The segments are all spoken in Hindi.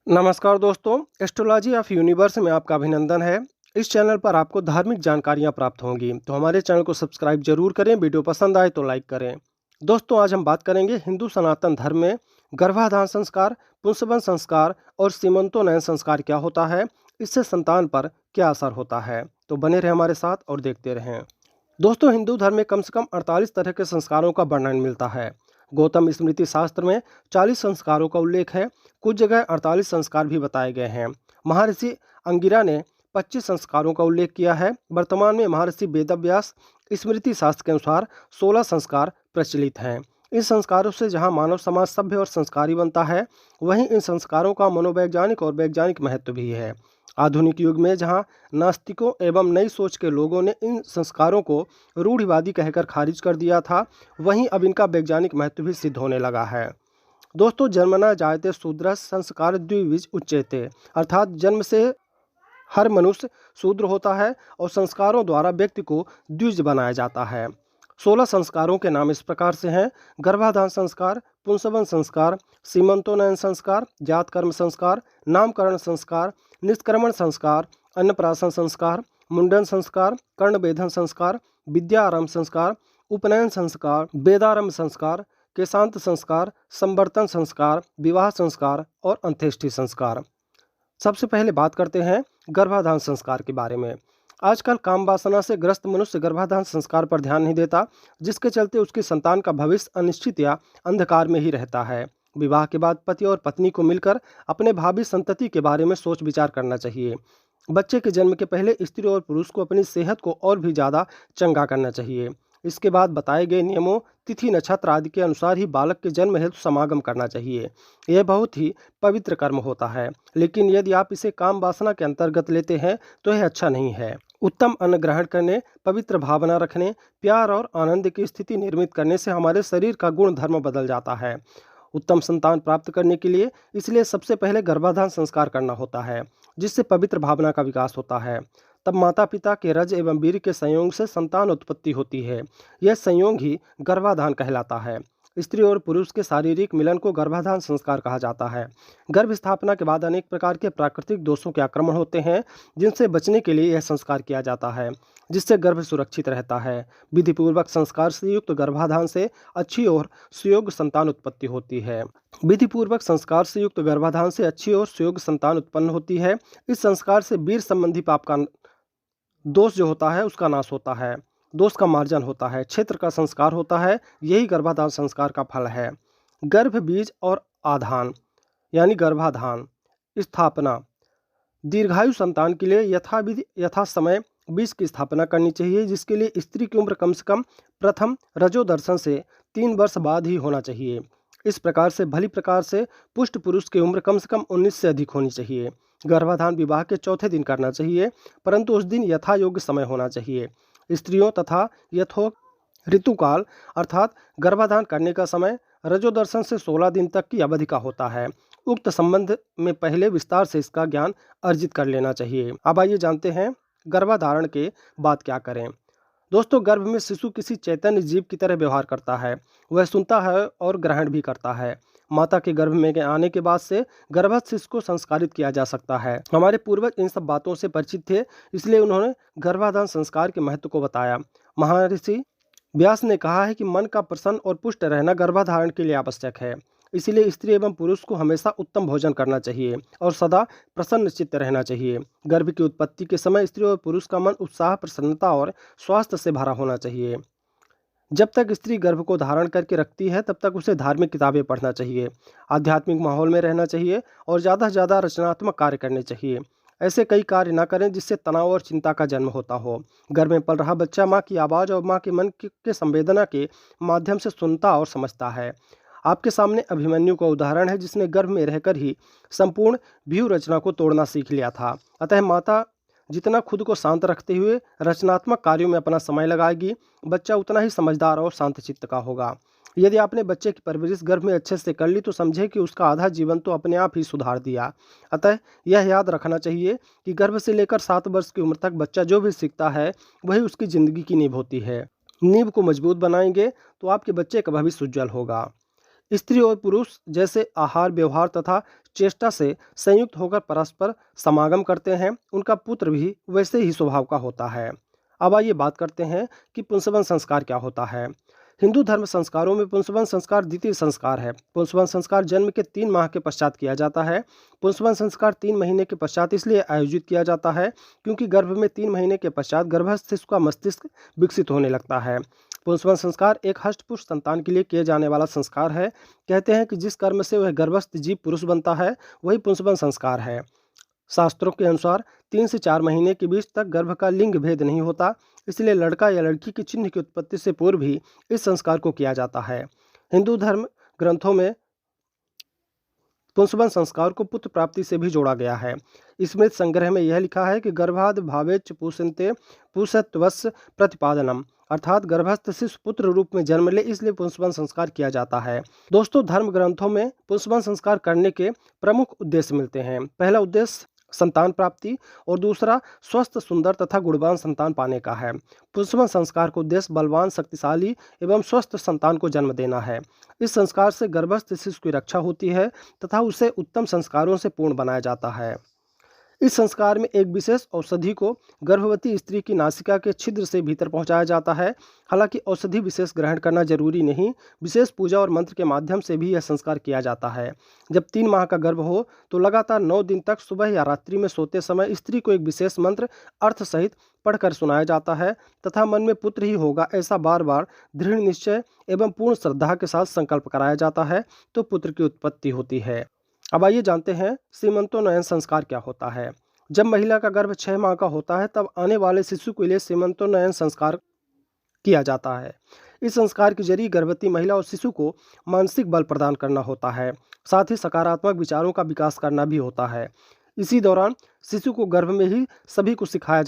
नमस्कार दोस्तों, एस्ट्रोलॉजी ऑफ यूनिवर्स में आपका अभिनंदन है। इस चैनल पर आपको धार्मिक जानकारियाँ प्राप्त होंगी, तो हमारे चैनल को सब्सक्राइब जरूर करें। वीडियो पसंद आए तो लाइक करें। दोस्तों, आज हम बात करेंगे हिंदू सनातन धर्म में गर्भाधान संस्कार, पुंसवन संस्कार और सीमंतोनयन संस्कार क्या होता है, इससे संतान पर क्या असर होता है। तो बने रहे हमारे साथ और देखते रहें। दोस्तों, हिंदू धर्म में कम से कम 48 तरह के संस्कारों का वर्णन मिलता है। गौतम स्मृति शास्त्र में 40 संस्कारों का उल्लेख है। कुछ जगह 48 संस्कार भी बताए गए हैं। महर्षि अंगिरा ने 25 संस्कारों का उल्लेख किया है। वर्तमान में महर्षि वेदव्यास स्मृति शास्त्र के अनुसार 16 संस्कार प्रचलित हैं। इन संस्कारों से जहां मानव समाज सभ्य और संस्कारी बनता है, वहीं इन संस्कारों का मनोवैज्ञानिक और वैज्ञानिक महत्व भी है। आधुनिक युग में जहां नास्तिकों एवं नई सोच के लोगों ने इन संस्कारों को रूढ़िवादी कहकर खारिज कर दिया था, वहीं अब इनका वैज्ञानिक महत्व भी सिद्ध होने लगा है। दोस्तों, जन्मना जायते शूद्र संस्कार द्विविज उच्यते, अर्थात जन्म से हर मनुष्य शूद्र होता है और संस्कारों द्वारा व्यक्ति को द्विज बनाया जाता है। 16 संस्कारों के नाम इस प्रकार से हैं: गर्भाधान संस्कार, पुंसवन संस्कार, सीमंतोनयन संस्कार, जात कर्म संस्कार, नामकरण संस्कार, निष्क्रमण संस्कार, अन्नप्राशन संस्कार, मुंडन संस्कार, कर्णवेधन संस्कार, विद्या आरंभ संस्कार, उपनयन संस्कार, वेदारंभ संस्कार, केशांत संस्कार, संवर्तन संस्कार, विवाह संस्कार और अंत्येष्टि संस्कार। सबसे पहले बात करते हैं गर्भाधान संस्कार के बारे में। आजकल काम वासना से ग्रस्त मनुष्य गर्भाधान संस्कार पर ध्यान नहीं देता, जिसके चलते उसकी संतान का भविष्य अनिश्चित या अंधकार में ही रहता है। विवाह के बाद पति और पत्नी को मिलकर अपने भावी संतति के बारे में सोच विचार करना चाहिए। बच्चे के जन्म के पहले स्त्री और पुरुष को अपनी सेहत को और भी ज़्यादा चंगा करना चाहिए। इसके बाद बताए गए नियमों, तिथि, नक्षत्र आदि के अनुसार ही बालक के जन्म हेतु समागम करना चाहिए। यह बहुत ही पवित्र कर्म होता है, लेकिन यदि आप इसे काम वासना के अंतर्गत लेते हैं तो यह अच्छा नहीं है। उत्तम अन्न ग्रहण करने, पवित्र भावना रखने, प्यार और आनंद की स्थिति निर्मित करने से हमारे शरीर का गुण धर्म बदल जाता है। उत्तम संतान प्राप्त करने के लिए इसलिए सबसे पहले गर्भाधान संस्कार करना होता है, जिससे पवित्र भावना का विकास होता है। तब माता पिता के रज एवं वीर्य के संयोग से संतान उत्पत्ति होती है। यह संयोग ही गर्भाधान कहलाता है। स्त्री और पुरुष के शारीरिक मिलन को गर्भाधान संस्कार कहा जाता है। गर्भ स्थापना के बाद अनेक प्रकार के प्राकृतिक दोषों के आक्रमण होते हैं, जिनसे बचने के लिए यह संस्कार किया जाता है, जिससे गर्भ सुरक्षित रहता है। विधिपूर्वक संस्कार से युक्त गर्भाधान से अच्छी और सुयोग्य संतान उत्पत्ति होती है। विधिपूर्वक संस्कार से युक्त गर्भाधान से अच्छी और सुयोग्य संतान उत्पन्न होती है। इस संस्कार से वीर संबंधी पाप का दोष जो होता है उसका नाश होता है, दोष का मार्जन होता है, क्षेत्र का संस्कार होता है। यही गर्भाधान संस्कार का फल है। गर्भ बीज और आधान यानी गर्भाधान स्थापना। दीर्घायु संतान के लिए यथाविधि यथा समय बीज की स्थापना करनी चाहिए, जिसके लिए स्त्री की उम्र कम से कम प्रथम रजोदर्शन से 3 वर्ष बाद ही होना चाहिए। इस प्रकार से भली प्रकार से पुष्ट पुरुष की उम्र कम से कम 19 से अधिक होनी चाहिए। गर्भाधान विवाह के चौथे दिन करना चाहिए, परंतु उस दिन यथा योग्य समय होना चाहिए। स्त्रियों तथा यथोक्त ऋतुकाल अर्थात गर्भाधान करने का समय रजोदर्शन से 16 दिन तक की अवधि का होता है। उक्त संबंध में पहले विस्तार से इसका ज्ञान अर्जित कर लेना चाहिए। अब आइए जानते हैं गर्भाधारण के बाद क्या करें। दोस्तों, गर्भ में शिशु किसी चैतन्य जीव की तरह व्यवहार करता है। वह सुनता है और ग्रहण भी करता है। माता के गर्भ में आने के बाद से गर्भस्थ शिशु को संस्कारित किया जा सकता है। हमारे पूर्वज इन सब बातों से परिचित थे, इसलिए उन्होंने गर्भाधान संस्कार के महत्व को बताया। महर्षि व्यास ने कहा है कि मन का प्रसन्न और पुष्ट रहना गर्भाधारण के लिए आवश्यक है। इसीलिए स्त्री एवं पुरुष को हमेशा उत्तम भोजन करना चाहिए और सदा प्रसन्न चित्त रहना चाहिए। गर्भ की उत्पत्ति के समय स्त्री और पुरुष का मन उत्साह, प्रसन्नता और स्वास्थ्य से भरा होना चाहिए। जब तक स्त्री गर्भ को धारण करके रखती है, तब तक उसे धार्मिक किताबें पढ़ना चाहिए, आध्यात्मिक माहौल में रहना चाहिए और ज़्यादा से ज़्यादा रचनात्मक कार्य करने चाहिए। ऐसे कई कार्य ना करें जिससे तनाव और चिंता का जन्म होता हो। गर्भ में पल रहा बच्चा माँ की आवाज़ और माँ के मन के संवेदना के माध्यम से सुनता और समझता है। आपके सामने अभिमन्यु का उदाहरण है, जिसने गर्भ में रहकर ही संपूर्ण व्यूह रचना को तोड़ना सीख लिया था। अतः माता जितना खुद को शांत रखते हुए रचनात्मक कार्यों में अपना समय लगाएगी, बच्चा उतना ही समझदार और शांतचित्त का होगा। यदि आपने बच्चे की परवरिश गर्भ में अच्छे से कर ली, तो समझे कि उसका आधा जीवन तो अपने आप ही सुधार दिया। अतः यह याद रखना चाहिए कि गर्भ से लेकर 7 वर्ष की उम्र तक बच्चा जो भी सीखता है, वही उसकी ज़िंदगी की नींव होती है। नींव को मजबूत बनाएंगे तो आपके बच्चे का भविष्य उज्जवल होगा। स्त्री और पुरुष जैसे आहार, व्यवहार तथा चेष्टा से संयुक्त होकर परस्पर समागम करते हैं, उनका पुत्र भी वैसे ही स्वभाव का होता है। अब आइए बात करते हैं कि पुंसवन संस्कार क्या होता है। हिंदू धर्म संस्कारों में पुंसवन संस्कार द्वितीय संस्कार है। पुंसवन संस्कार जन्म के 3 माह के पश्चात किया जाता है। पुंसवन संस्कार 3 महीने के पश्चात इसलिए आयोजित किया जाता है क्योंकि गर्भ में 3 महीने के पश्चात गर्भस्थ शिशु का मस्तिष्क विकसित होने लगता है। पुंसवन संस्कार एक हष्टपुष्ट संतान के लिए किए जाने वाला संस्कार है। कहते हैं कि जिस कर्म से वह गर्भस्थ जीव पुरुष बनता है वही पुंसवन संस्कार है। शास्त्रों के अनुसार 3 से 4 महीने के बीच तक गर्भ का लिंग भेद नहीं होता, इसलिए लड़का या लड़की के चिन्ह की उत्पत्ति से पूर्व ही इस संस्कार को किया जाता है। हिंदू धर्म ग्रंथों में पुंसवन संस्कार को पुत्र प्राप्ति से भी जोड़ा गया है। स्मृत संग्रह में यह लिखा है कि गर्भाद भावेच पुषन्ते पुंसत्वस्य प्रतिपादनम, अर्थात गर्भस्थ शिशु पुत्र रूप में जन्म ले इसलिए पुंसवन संस्कार किया जाता है। दोस्तों, धर्म ग्रंथों में पुंसवन संस्कार करने के प्रमुख उद्देश्य मिलते हैं। पहला उद्देश्य संतान प्राप्ति और दूसरा स्वस्थ, सुंदर तथा गुणवान संतान पाने का है। पुंसवन संस्कार का उद्देश्य बलवान, शक्तिशाली एवं स्वस्थ संतान को जन्म देना है। इस संस्कार से गर्भस्थ शिशु की रक्षा होती है तथा उसे उत्तम संस्कारों से पूर्ण बनाया जाता है। इस संस्कार में एक विशेष औषधि को गर्भवती स्त्री की नासिका के छिद्र से भीतर पहुंचाया जाता है। हालांकि औषधि विशेष ग्रहण करना जरूरी नहीं, विशेष पूजा और मंत्र के माध्यम से भी यह संस्कार किया जाता है। जब 3 माह का गर्भ हो तो लगातार 9 दिन तक सुबह या रात्रि में सोते समय स्त्री को एक विशेष मंत्र अर्थ सहित पढ़कर सुनाया जाता है तथा मन में पुत्र ही होगा ऐसा बार बार दृढ़ निश्चय एवं पूर्ण श्रद्धा के साथ संकल्प कराया जाता है तो पुत्र की उत्पत्ति होती है। अब आइए जानते हैं सीमंतोन्नयन संस्कार क्या होता है। जब महिला का गर्भ 6 माह का होता है तब आने वाले शिशु के लिए सीमंतोन्नयन संस्कार किया जाता है। इस संस्कार के जरिए गर्भवती महिला और शिशु को मानसिक बल प्रदान करना होता है, साथ ही सकारात्मक विचारों का विकास करना भी होता है। इसी दौरान शिशु को गर्भ में ही सभी को सिखाया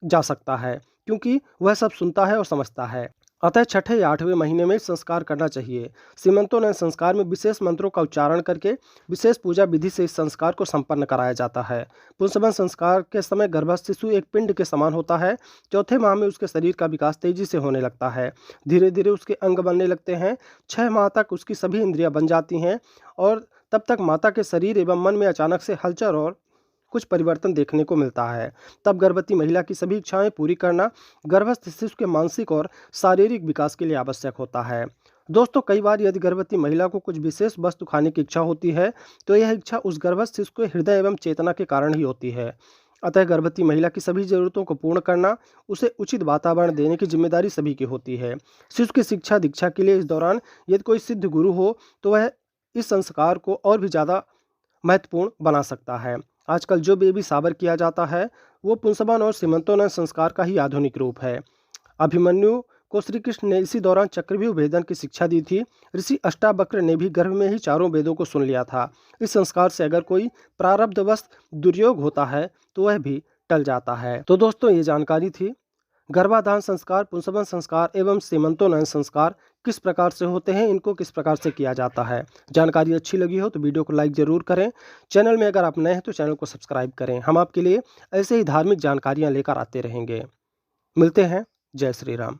जा सकता है क्योंकि वह सब सुनता है और समझता है। अतः 6ठे या 8वें महीने में संस्कार करना चाहिए। सीमंतोन्नयन संस्कार में विशेष मंत्रों का उच्चारण करके विशेष पूजा विधि से इस संस्कार को संपन्न कराया जाता है। पुंसवन संस्कार के समय गर्भस्थ शिशु एक पिंड के समान होता है। 4थे माह में उसके शरीर का विकास तेजी से होने लगता है, धीरे धीरे उसके अंग बनने लगते हैं। 6 माह तक उसकी सभी इंद्रियां बन जाती हैं और तब तक माता के शरीर एवं मन में अचानक से हलचल और कुछ परिवर्तन देखने को मिलता है। तब गर्भवती महिला की सभी इच्छाएं पूरी करना गर्भस्थ शिशु के मानसिक और शारीरिक विकास के लिए आवश्यक होता है। दोस्तों, कई बार यदि गर्भवती महिला को कुछ विशेष वस्तु खाने की इच्छा होती है तो यह इच्छा उस गर्भस्थ शिशु के हृदय एवं चेतना के कारण ही होती है। अतः गर्भवती महिला की सभी जरूरतों को पूर्ण करना, उसे उचित वातावरण देने की जिम्मेदारी सभी की होती है। शिशु की शिक्षा दीक्षा के लिए इस दौरान यदि कोई सिद्ध गुरु हो तो वह इस संस्कार को और भी ज़्यादा महत्वपूर्ण बना सकता है। आजकल जो बेबी शावर किया जाता है वो पुंसवन और सीमंतोन्नयन संस्कार का ही आधुनिक रूप है। अभिमन्यु को श्री कृष्ण ने इसी दौरान चक्रव्यूह भेदन की शिक्षा दी थी। ऋषि अष्टावक्र ने भी गर्भ में ही चारों वेदों को सुन लिया था। इस संस्कार से अगर कोई प्रारब्धवश दुर्योग होता है तो वह भी टल जाता है। तो दोस्तों, ये जानकारी थी गर्भाधान संस्कार, पुंसवन संस्कार एवं सीमंतोन्नयन संस्कार किस प्रकार से होते हैं, इनको किस प्रकार से किया जाता है। जानकारी अच्छी लगी हो तो वीडियो को लाइक जरूर करें। चैनल में अगर आप नए हैं तो चैनल को सब्सक्राइब करें। हम आपके लिए ऐसे ही धार्मिक जानकारियां लेकर आते रहेंगे। मिलते हैं। जय श्री राम।